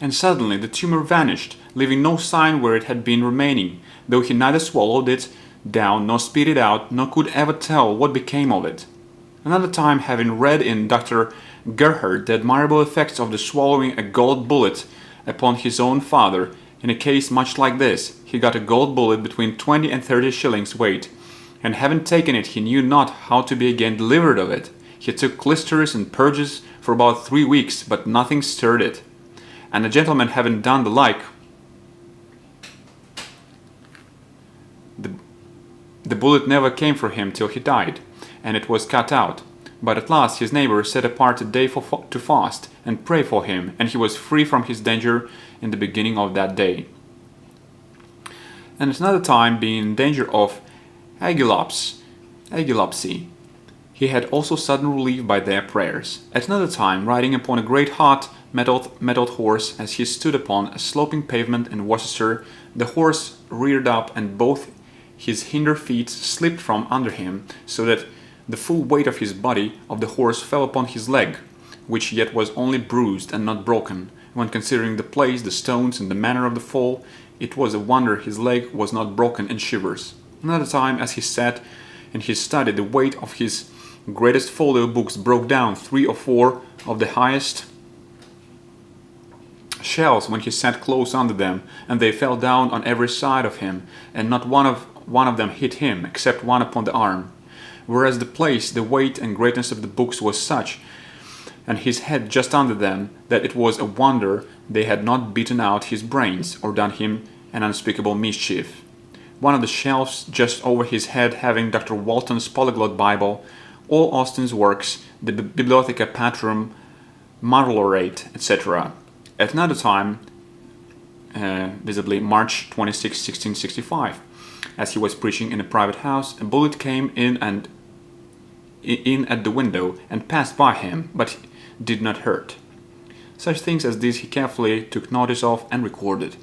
and suddenly the tumor vanished, leaving no sign where it had been remaining, though he neither swallowed it down nor spit it out, nor could ever tell what became of it. Another time, having read in Dr. Gerhard the admirable effects of the swallowing a gold bullet upon his own father, in a case much like this, he got a gold bullet between 20 and 30 shillings weight, and having taken it he knew not how to be again delivered of it. He took clysters and purges for about 3 weeks, but nothing stirred it. And a gentleman having done the like, the bullet never came for him till he died, and it was cut out. But at last his neighbor set apart a day to fast and pray for him, and he was free from his danger in the beginning of that day. And at another time, being in danger of aguilopsy, he had also sudden relief by their prayers. At another time, riding upon a great hot mettled horse, as he stood upon a sloping pavement in Worcester, the horse reared up, and both his hinder feet slipped from under him, so that the full weight of his body of the horse fell upon his leg, which yet was only bruised and not broken. When considering the place, the stones, and the manner of the fall, it was a wonder his leg was not broken in shivers. Another time, as he sat in his study, the weight of his greatest folio books broke down 3 or 4 of the highest shelves when he sat close under them, and they fell down on every side of him, and not one of them hit him, except one upon the arm. Whereas the place, the weight and greatness of the books was such, and his head just under them, that it was a wonder they had not beaten out his brains, or done him an unspeakable mischief. One of the shelves just over his head having Dr. Walton's Polyglot Bible, all Austin's works, the Bibliotheca Patrum, Marlorate, etc. At another time, visibly March 26, 1665, as he was preaching in a private house, a bullet came in at the window and passed by him, but did not hurt. Such things as these he carefully took notice of and recorded.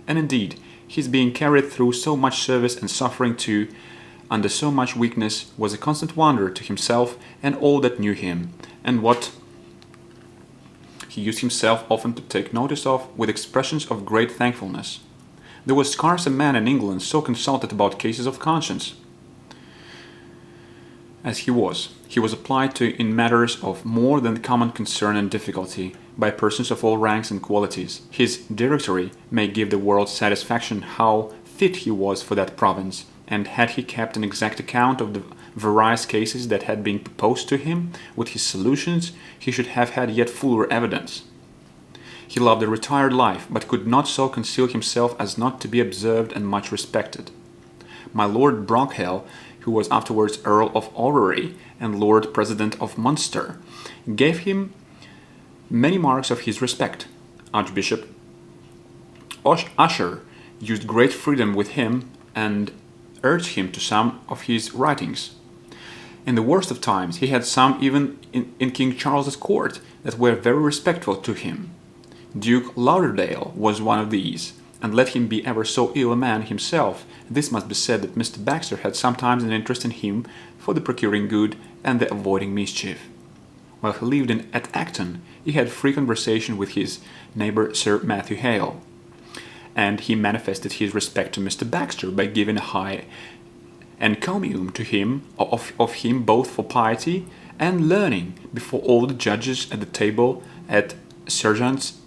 And indeed, his being carried through so much service and suffering too, under so much weakness, was a constant wonder to himself and all that knew him, and what he used himself often to take notice of with expressions of great thankfulness. There was scarce a man in England so consulted about cases of conscience as he was. He was applied to in matters of more than common concern and difficulty by persons of all ranks and qualities. His directory may give the world satisfaction how fit he was for that province, and had he kept an exact account of the various cases that had been proposed to him, with his solutions, he should have had yet fuller evidence. He loved a retired life, but could not so conceal himself as not to be observed and much respected. My Lord Brockhall, who was afterwards Earl of Orrery and Lord President of Munster, gave him many marks of his respect. Archbishop Usher used great freedom with him and urged him to some of his writings. In the worst of times, he had some even in King Charles's court that were very respectful to him. Duke Lauderdale was one of these, and let him be ever so ill a man himself, this must be said that Mr. Baxter had sometimes an interest in him for the procuring good and the avoiding mischief. While he lived at Acton, he had free conversation with his neighbour Sir Matthew Hale, and he manifested his respect to Mr. Baxter by giving a high encomium to him of him both for piety and learning before all the judges at the table at Sergeants'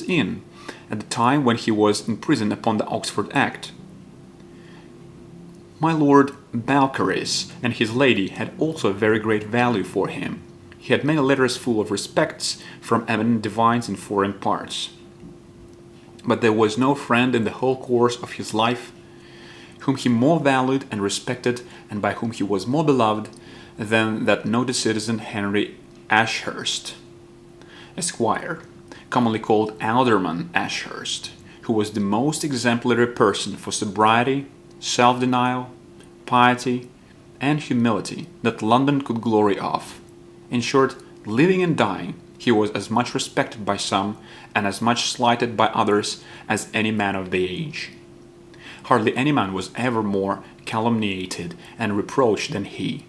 Inn, at the time when he was in prison upon the Oxford Act. My Lord Balcarres and his lady had also a very great value for him. He had many letters full of respects from eminent divines in foreign parts. But there was no friend in the whole course of his life whom he more valued and respected, and by whom he was more beloved, than that noted citizen Henry Ashurst, Esquire, commonly called Alderman Ashurst, who was the most exemplary person for sobriety, self-denial, piety, and humility that London could glory of. In short, living and dying, he was as much respected by some and as much slighted by others as any man of the age. Hardly any man was ever more calumniated and reproached than he.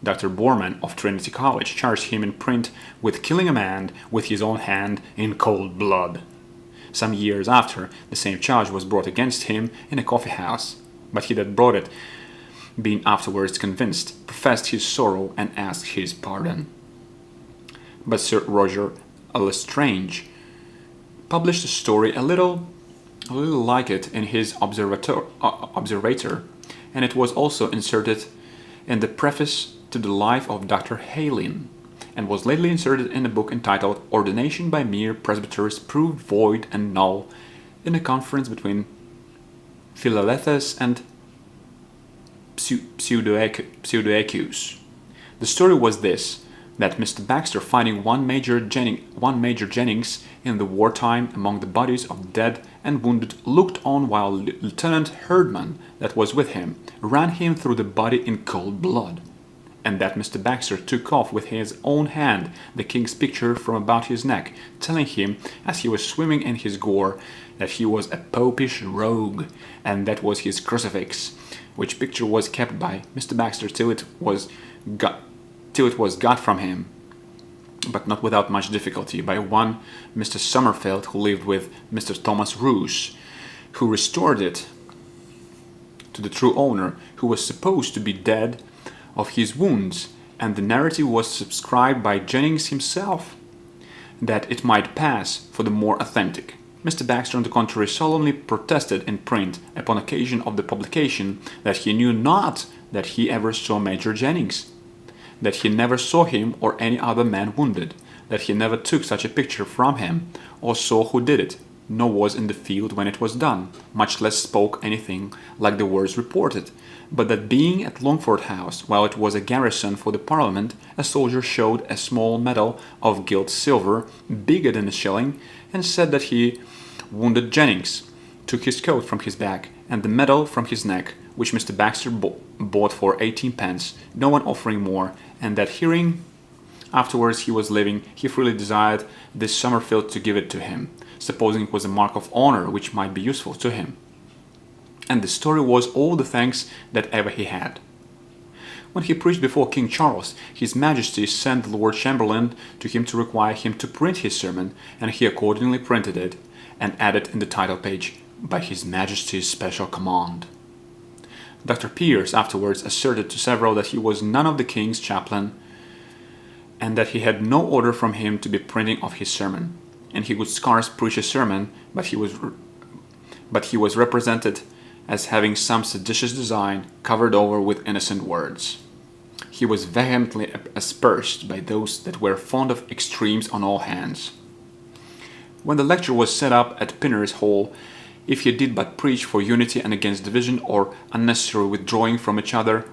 Dr. Borman of Trinity College charged him in print with killing a man with his own hand in cold blood. Some years after, the same charge was brought against him in a coffee house, but he that brought it, being afterwards convinced, professed his sorrow and asked his pardon. But Sir Roger Lestrange published a story a little like it in his Observator, and it was also inserted in the preface to the life of Dr. Heylin, and was lately inserted in a book entitled Ordination by Mere Presbyters Proved Void and Null in a conference between Philalethes and Pseudoechus. The story was this, that Mr. Baxter, finding one Major Jennings in the wartime among the bodies of dead and wounded, looked on while Lieutenant Herdman, that was with him, ran him through the body in cold blood, and that Mr. Baxter took off with his own hand the king's picture from about his neck, telling him, as he was swimming in his gore, that he was a popish rogue, and that was his crucifix, which picture was kept by Mr. Baxter till it was got from him, but not without much difficulty, by one Mr. Somerfeld, who lived with Mr. Thomas Roos, who restored it to the true owner, who was supposed to be dead of his wounds, and the narrative was subscribed by Jennings himself, that it might pass for the more authentic. Mr. Baxter, on the contrary, solemnly protested in print, upon occasion of the publication, that he knew not that he ever saw Major Jennings, that he never saw him or any other man wounded, that he never took such a picture from him, or saw who did it, nor was in the field when it was done, much less spoke anything like the words reported, but that being at Longford House, while it was a garrison for the Parliament, a soldier showed a small medal of gilt silver, bigger than a shilling, and said that he wounded Jennings, took his coat from his back, and the medal from his neck, which Mr. Baxter bought for 18 pence, no one offering more, and that hearing afterwards he was living, he freely desired this Somerfield to give it to him, supposing it was a mark of honor which might be useful to him. And the story was all the thanks that ever he had. When he preached before King Charles, His Majesty sent the Lord Chamberlain to him to require him to print his sermon, and he accordingly printed it, and added in the title page, by His Majesty's special command. Dr. Pierce afterwards asserted to several that he was none of the king's chaplain, and that he had no order from him to be printing of his sermon, and he would scarce preach a sermon, but he was represented as having some seditious design covered over with innocent words. He was vehemently aspersed by those that were fond of extremes on all hands. When the lecture was set up at Pinner's Hall, if he did but preach for unity and against division or unnecessary withdrawing from each other,